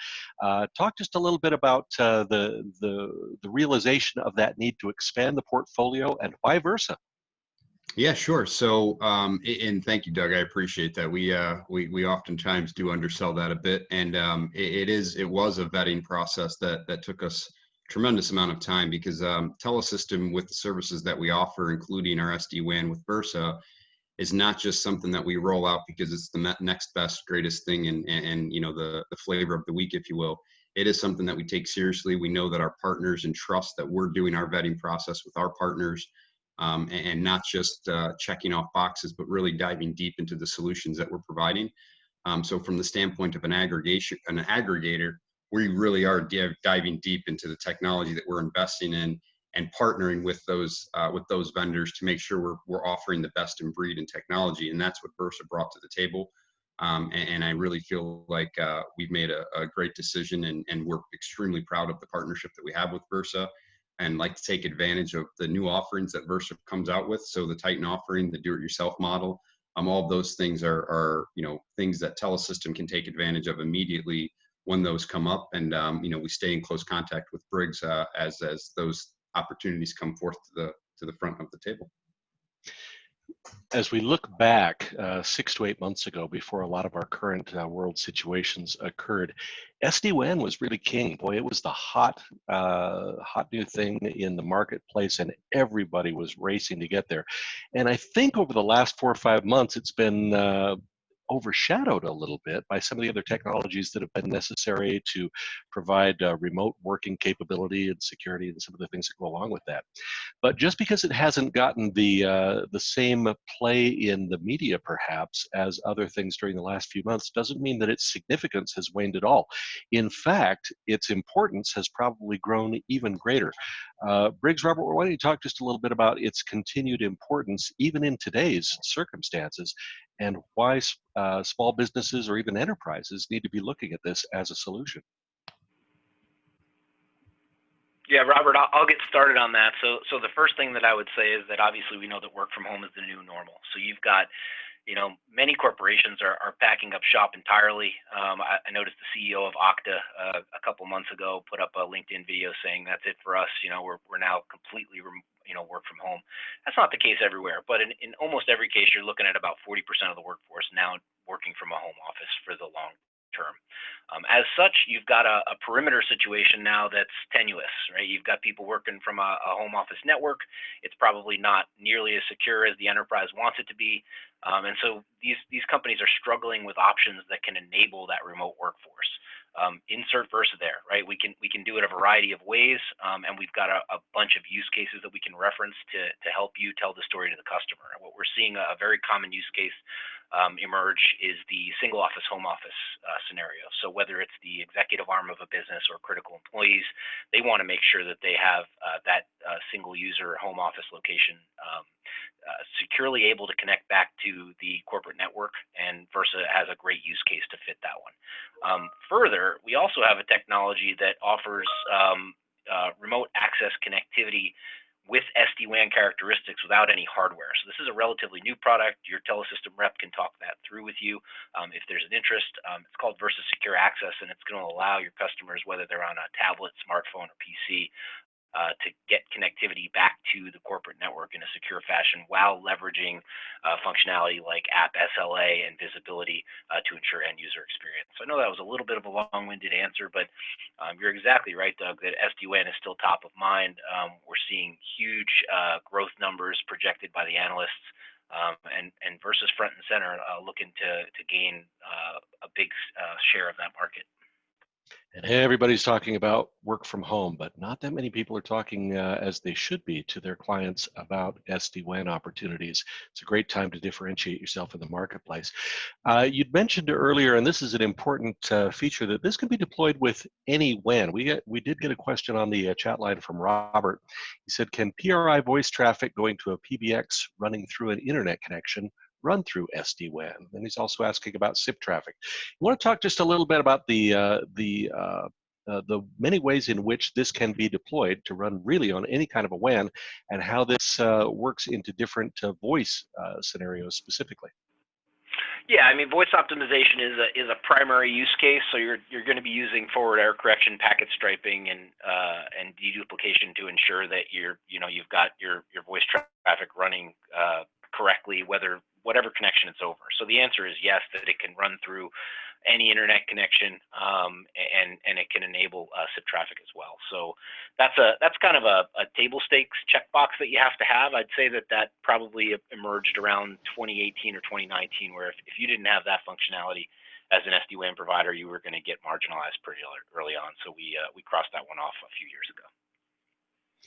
Talk just a little bit about the realization of that need to expand the portfolio and why Versa. Yeah, sure. So, and thank you, Doug. I appreciate that. We oftentimes do undersell that a bit, and it was a vetting process that took us a tremendous amount of time, because Telesystem, with the services that we offer, including our SD-WAN with Versa, is not just something that we roll out because it's the next best, greatest thing, and you know, the flavor of the week, if you will. It is something that we take seriously. We know that our partners entrust that we're doing our vetting process with our partners. And not just checking off boxes, but really diving deep into the solutions that we're providing. So from the standpoint of an aggregator, we really are diving deep into the technology that we're investing in and partnering with those vendors to make sure we're offering the best in breed in technology. And that's what Versa brought to the table. And I really feel like we've made a great decision, and we're extremely proud of the partnership that we have with Versa, and like to take advantage of the new offerings that Versa comes out with. So the Titan offering, the do-it-yourself model, all of those things are you know, things that Telesystem can take advantage of immediately when those come up. And you know, we stay in close contact with Briggs as those opportunities come forth to the front of the table. As we look back 6 to 8 months ago, before a lot of our current world situations occurred, SD-WAN was really king. Boy, it was the hot new thing in the marketplace, and everybody was racing to get there. And I think over the last 4 or 5 months, it's been overshadowed a little bit by some of the other technologies that have been necessary to provide remote working capability and security and some of the things that go along with that. But just because it hasn't gotten the same play in the media, perhaps, as other things during the last few months, doesn't mean that its significance has waned at all. In fact, its importance has probably grown even greater. Briggs, Robert, why don't you talk just a little bit about its continued importance, even in today's circumstances, and why small businesses or even enterprises need to be looking at this as a solution? Yeah, Robert, I'll get started on that. So the first thing that I would say is that obviously we know that work from home is the new normal. So you've got, you know, many corporations are packing up shop entirely. I noticed the CEO of Okta a couple months ago put up a LinkedIn video saying that's it for us. You know, we're now completely work from home. That's not the case everywhere, but in almost every case, you're looking at about 40% of the workforce now working from a home office for the long term. As such, you've got a perimeter situation now that's tenuous, right? You've got people working from a home office network. It's probably not nearly as secure as the enterprise wants it to be. And so these companies are struggling with options that can enable that remote workforce. Insert Versa there, right? We can do it a variety of ways, and we've got a bunch of use cases that we can reference to help you tell the story to the customer. And what we're seeing a very common use case emerge is the single office home office scenario. So whether it's the executive arm of a business or critical employees, they want to make sure that they have that single user home office location securely able to connect back to the corporate network, and Versa has a great use case to fit that one. Further, we also have a technology that offers remote access connectivity with SD-WAN characteristics without any hardware. So this is a relatively new product. Your Telesystem rep can talk that through with you if there's an interest. It's called Versa Secure Access, and it's going to allow your customers, whether they're on a tablet, smartphone, or PC, to get connectivity back to the corporate network in a secure fashion while leveraging functionality like app SLA and visibility to ensure end user experience. So I know that was a little bit of a long-winded answer, but you're exactly right, Doug, that SD-WAN is still top of mind. We're seeing huge growth numbers projected by the analysts, and Versa's front and center looking to gain a big share of that market. And everybody's talking about work from home, but not that many people are talking as they should be to their clients about SD-WAN opportunities. It's a great time to differentiate yourself in the marketplace. You'd mentioned earlier, and this is an important feature, that this can be deployed with any WAN. We did get a question on the chat line from Robert. He said, can PRI voice traffic going to a PBX running through an internet connection run through SD-WAN? And he's also asking about SIP traffic. You want to talk just a little bit about the many ways in which this can be deployed to run really on any kind of a WAN, and how this works into different voice scenarios specifically. Yeah, I mean, voice optimization is a primary use case. So you're going to be using forward error correction, packet striping, and deduplication to ensure that you've got your voice traffic running correctly, whatever connection it's over. So the answer is yes, that it can run through any internet connection, and it can enable SIP traffic as well. So that's kind of a table stakes checkbox that you have to have. I'd say that probably emerged around 2018 or 2019, where if you didn't have that functionality as an SD-WAN provider, you were going to get marginalized pretty early on. So we crossed that one off a few years ago.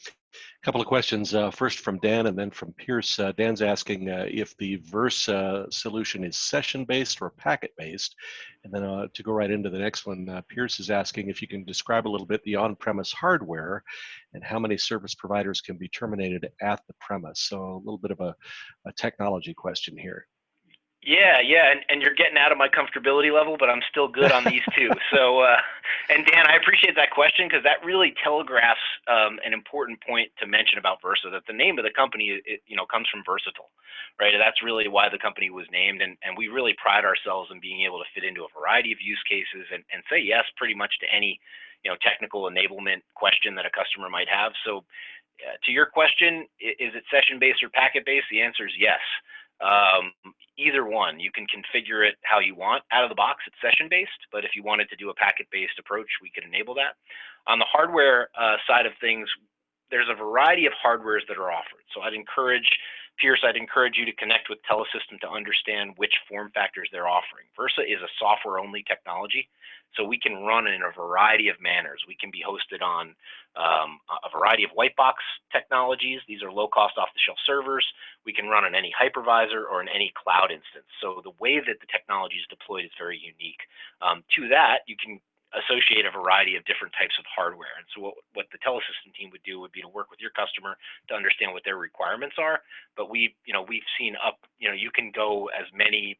A couple of questions, first from Dan and then from Pierce. Dan's asking if the Versa solution is session-based or packet-based. And then to go right into the next one, Pierce is asking if you can describe a little bit the on-premise hardware and how many service providers can be terminated at the premise. So a little bit of a technology question here. Yeah, and you're getting out of my comfortability level, but I'm still good on these two. So, and Dan, I appreciate that question, because that really telegraphs an important point to mention about Versa, that the name of the company, comes from versatile, right? That's really why the company was named, and we really pride ourselves in being able to fit into a variety of use cases and say yes pretty much to any, technical enablement question that a customer might have. So, to your question, is it session-based or packet-based? The answer is yes. Either one, you can configure it how you want. Out of the box, it's session-based, but if you wanted to do a packet-based approach, we could enable that. On the hardware side of things, there's a variety of hardwares that are offered. So Pierce, I'd encourage you to connect with Telesystem to understand which form factors they're offering. Versa is a software-only technology, so we can run in a variety of manners. We can be hosted on a variety of white box technologies. These are low-cost off-the-shelf servers. We can run on any hypervisor or in any cloud instance. So the way that the technology is deployed is very unique. To that, you can associate a variety of different types of hardware. And so what the Telesystem team would do would be to work with your customer to understand what their requirements are. But we've seen you can go as many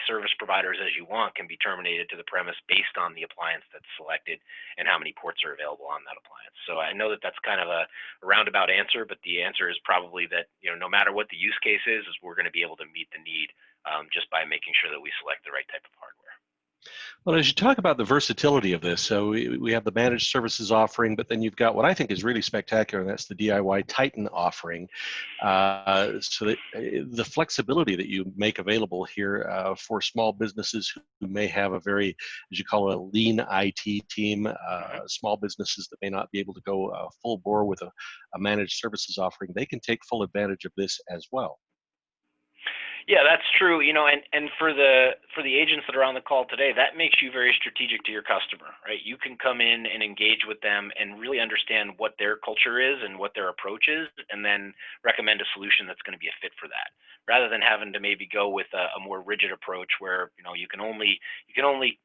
service providers as you want can be terminated to the premise based on the appliance that's selected and how many ports are available on that appliance. So I know that that's kind of a roundabout answer, but the answer is probably that, no matter what the use case is we're going to be able to meet the need just by making sure that we select the right type of hardware. Well, as you talk about the versatility of this, so we have the managed services offering, but then you've got what I think is really spectacular, and that's the DIY Titan offering. So that the flexibility that you make available here for small businesses who may have a very, as you call it, a lean IT team, small businesses that may not be able to go full bore with a managed services offering, they can take full advantage of this as well. Yeah, that's true. And for the agents that are on the call today, that makes you very strategic to your customer, right? You can come in and engage with them and really understand what their culture is and what their approach is, and then recommend a solution that's going to be a fit for that, rather than having to maybe go with a more rigid approach where you can only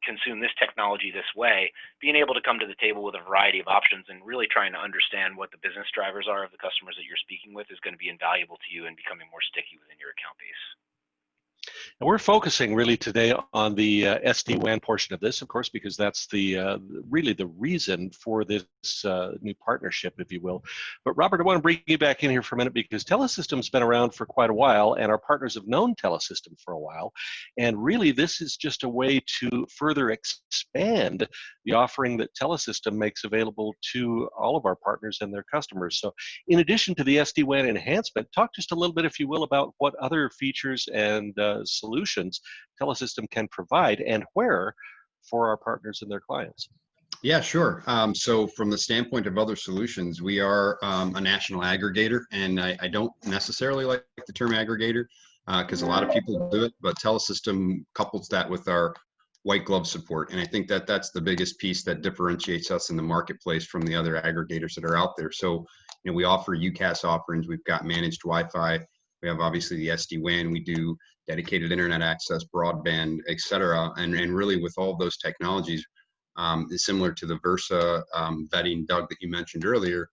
consume this technology this way. Being able to come to the table with a variety of options and really trying to understand what the business drivers are of the customers that you're speaking with is going to be invaluable to you and becoming more sticky within your account base. And we're focusing really today on the SD-WAN portion of this, of course, because that's really the reason for this new partnership, if you will. But Robert, I want to bring you back in here for a minute because Telesystem's been around for quite a while, and our partners have known Telesystem for a while. And really, this is just a way to further expand the offering that Telesystem makes available to all of our partners and their customers. So in addition to the SD-WAN enhancement, talk just a little bit, if you will, about what other features and solutions Telesystem can provide and where for our partners and their clients. Yeah, sure. So from the standpoint of other solutions, we are a national aggregator, and I don't necessarily like the term aggregator because a lot of people do it, but Telesystem couples that with our white glove support. And I think that that's the biggest piece that differentiates us in the marketplace from the other aggregators that are out there. So, we offer UCaaS offerings. We've got managed Wi-Fi. We have obviously the SD-WAN. We do dedicated internet access, broadband, et cetera. And really with all those technologies, similar to the Versa vetting, Doug, that you mentioned earlier,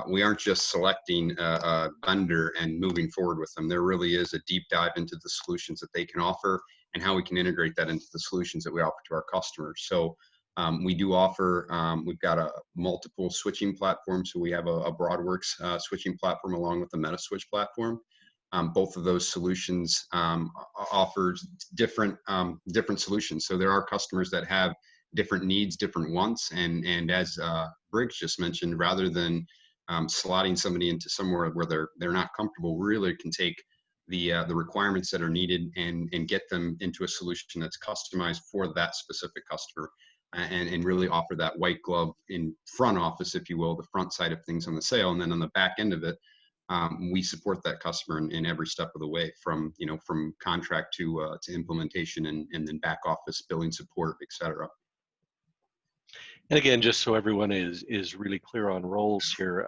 we aren't just selecting a vendor and moving forward with them. There really is a deep dive into the solutions that they can offer and how we can integrate that into the solutions that we offer to our customers. So we do offer, we've got a multiple switching platform. So we have a BroadWorks switching platform along with the MetaSwitch platform. Both of those solutions offers different solutions. So there are customers that have different needs, different wants, and as Briggs just mentioned, rather than slotting somebody into somewhere where they're not comfortable, we really can take the requirements that are needed and get them into a solution that's customized for that specific customer, and really offer that white glove in front office, if you will, the front side of things on the sale, and then on the back end of it, we support that customer in every step of the way, from from contract to implementation, and then back office billing support, et cetera. And again, just so everyone is really clear on roles here,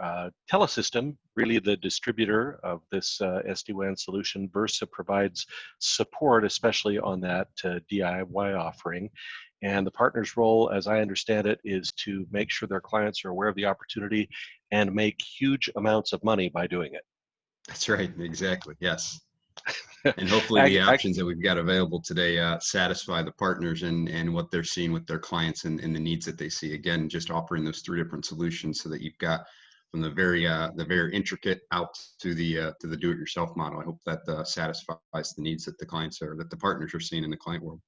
Telesystem, really the distributor of this SD-WAN solution. Versa provides support, especially on that DIY offering. And the partner's role, as I understand it, is to make sure their clients are aware of the opportunity and make huge amounts of money by doing it. That's right, exactly, yes. And hopefully the options that we've got available today satisfy the partners and what they're seeing with their clients and the needs that they see. Again, just offering those 3 different solutions so that you've got from the very intricate out to the do-it-yourself model. I hope that satisfies the needs that the clients that the partners are seeing in the client world.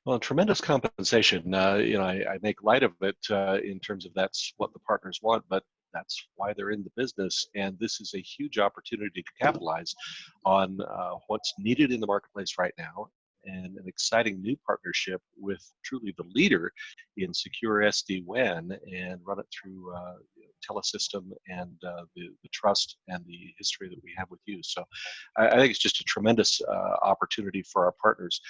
Well, tremendous compensation. I make light of it in terms of that's what the partners want, but that's why they're in the business. And this is a huge opportunity to capitalize on what's needed in the marketplace right now, and an exciting new partnership with truly the leader in secure SD-WAN, and run it through Telesystem and the trust and the history that we have with you. So I think it's just a tremendous opportunity for our partners.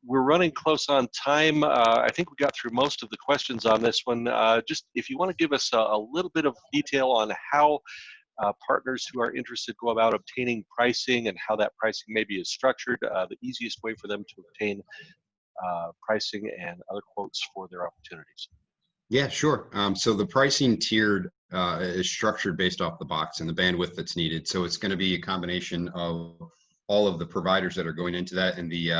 We're running close on time. I think we got through most of the questions on this one. Just if you want to give us a little bit of detail on how partners who are interested go about obtaining pricing and how that pricing maybe is structured, the easiest way for them to obtain pricing and other quotes for their opportunities. Yeah, sure. So the pricing tiered is structured based off the box and the bandwidth that's needed. So it's going to be a combination of all of the providers that are going into that, and the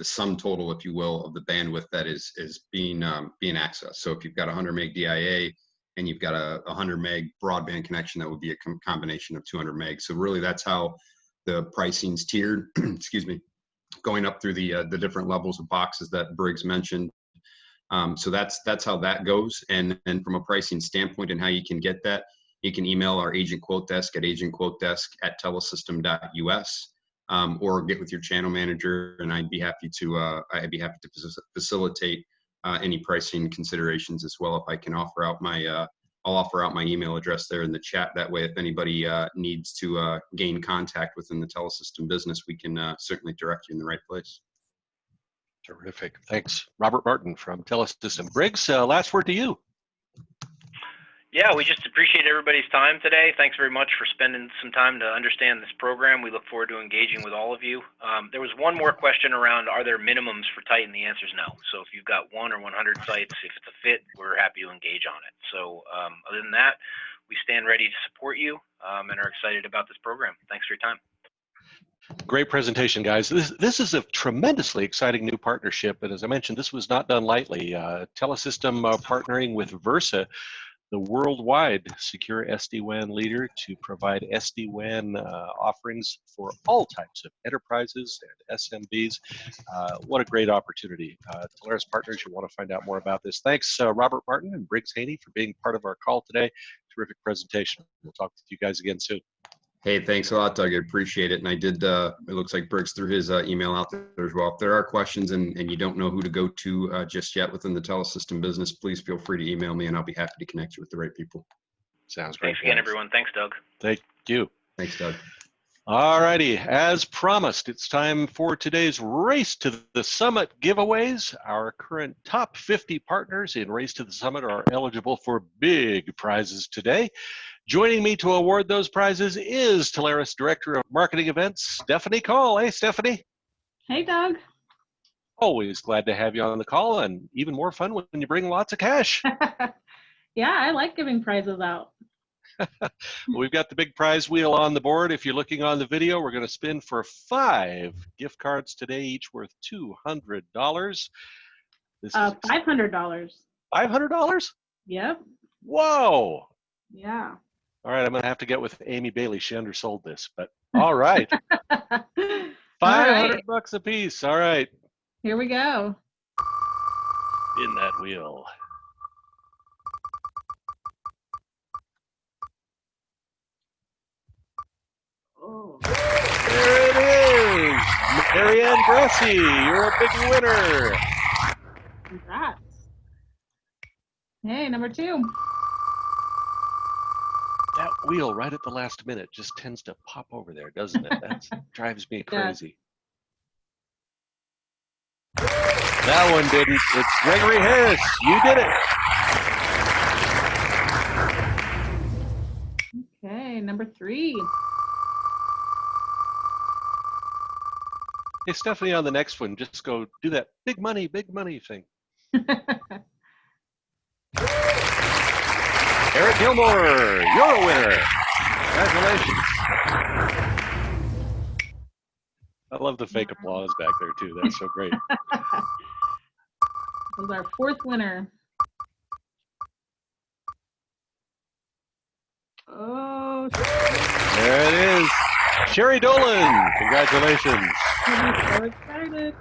sum total, if you will, of the bandwidth that is being accessed. So if you've got 100 meg DIA and you've got a 100 meg broadband connection, that would be a combination of 200 meg. So really, that's how the pricing's tiered. Excuse me, going up through the different levels of boxes that Briggs mentioned. So that's how that goes. And then from a pricing standpoint and how you can get that, you can email our agent quote desk at agentquotedesk@telesystem.us, or get with your channel manager, and I'd be happy to facilitate any pricing considerations as well. If I can offer out I'll offer out my email address there in the chat. That way, if anybody needs to gain contact within the Telesystem business, we can certainly direct you in the right place. Terrific. Thanks. Robert Martin from Telesystem. Briggs, last word to you. Yeah, we just appreciate everybody's time today. Thanks very much for spending some time to understand this program. We look forward to engaging with all of you. There was one more question around, are there minimums for Titan? The answer is no. So if you've got 1 or 100 sites, if it's a fit, we're happy to engage on it. So other than that, we stand ready to support you and are excited about this program. Thanks for your time. Great presentation, guys. This is a tremendously exciting new partnership, and as I mentioned, this was not done lightly. Telesystem partnering with Versa, the worldwide secure SD-WAN leader, to provide SD-WAN offerings for all types of enterprises and SMBs. What a great opportunity. Telarus partners, you want to find out more about this. Thanks, Robert Martin and Briggs Haney, for being part of our call today. Terrific presentation. We'll talk to you guys again soon. Hey, thanks a lot, Doug. I appreciate it. And I did, it looks like Briggs threw his email out there as well. If there are questions and you don't know who to go to just yet within the Telesystem business, please feel free to email me and I'll be happy to connect you with the right people. Sounds great. Thanks again, everyone. Thanks, Doug. Thank you. Thanks, Doug. All righty, as promised, it's time for today's Race to the Summit giveaways. Our current top 50 partners in Race to the Summit are eligible for big prizes today. Joining me to award those prizes is Telarus Director of Marketing Events, Stephanie Call. Hey, Stephanie. Hey, Doug. Always glad to have you on the call, and even more fun when you bring lots of cash. Yeah, I like giving prizes out. Well, we've got the big prize wheel on the board. If you're looking on the video, we're going to spin for 5 gift cards today, each worth $200. This is $500. $500? Yep. Whoa. Yeah. All right, I'm going to have to get with Amy Bailey. She undersold this, but all right. $500 a piece. All right. Here we go. In that wheel. Oh. There it is. Marianne Gressy, you're a big winner. Congrats. Hey, number 2. That wheel right at the last minute just tends to pop over there, doesn't it? That drives me crazy. That one didn't. It's Gregory Harris. You did it. Okay, number 3. Hey, Stephanie, on the next one, just go do that big money thing. Eric Gilmore, you're a winner. Congratulations. I love the fake applause back there, too. That's so great. This is our 4th winner. Oh, There it is. Sherry Dolan, congratulations. I'm so excited.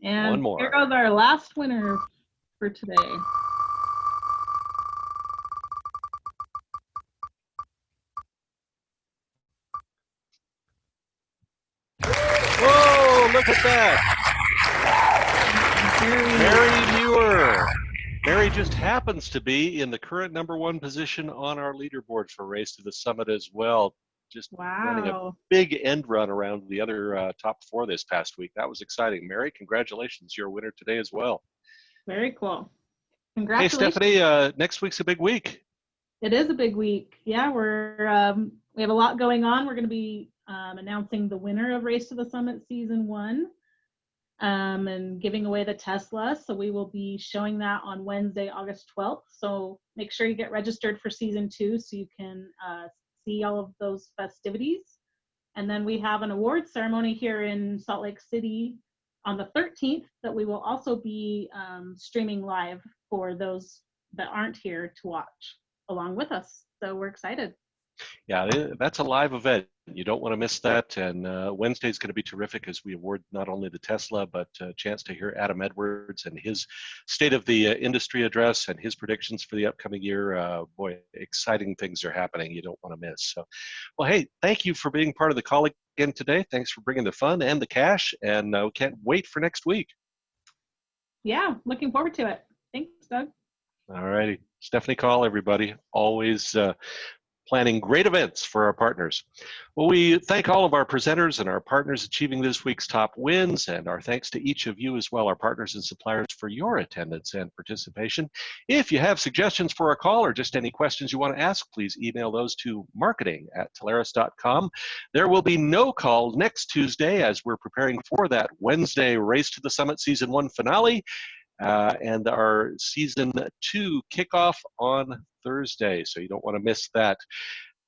And One more. here goes our last winner for today. Whoa, look at that. Mary Muir. Mary just happens to be in the current #1 position on our leaderboard for Race to the Summit as well. Just running a big end run around the other top 4 this past week. That was exciting. Mary, congratulations. You're a winner today as well. Very cool. Hey, Congratulations. Stephanie, next week's a big week. It is a big week. Yeah, we have a lot going on. We're going to be announcing the winner of Race to the Summit Season 1 and giving away the Tesla. So we will be showing that on Wednesday, August 12th. So make sure you get registered for Season 2 so you can see all of those festivities. And then we have an award ceremony here in Salt Lake City on the 13th that we will also be streaming live for those that aren't here to watch along with us. So we're excited. Yeah, that's a live event. You don't want to miss that. And Wednesday's going to be terrific as we award not only the Tesla, but a chance to hear Adam Edwards and his state of the industry address and his predictions for the upcoming year. Boy, exciting things are happening you don't want to miss. So, well, hey, thank you for being part of the call again today. Thanks for bringing the fun and the cash. And we can't wait for next week. Yeah, looking forward to it. Thanks, Doug. All righty. Stephanie Call, everybody. Always planning great events for our partners. Well, we thank all of our presenters and our partners achieving this week's top wins, and our thanks to each of you as well, our partners and suppliers, for your attendance and participation. If you have suggestions for a call or just any questions you want to ask, please email those to marketing@telarus.com. There will be no call next Tuesday as we're preparing for that Wednesday Race to the Summit Season 1 finale. And our Season 2 kickoff on Thursday, so you don't want to miss that.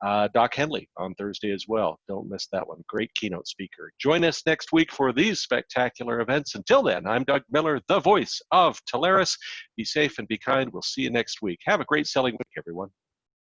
Doc Henley on Thursday as well. Don't miss that one. Great keynote speaker. Join us next week for these spectacular events. Until then, I'm Doug Miller, the voice of Telarus. Be safe and be kind. We'll see you next week. Have a great selling week, everyone.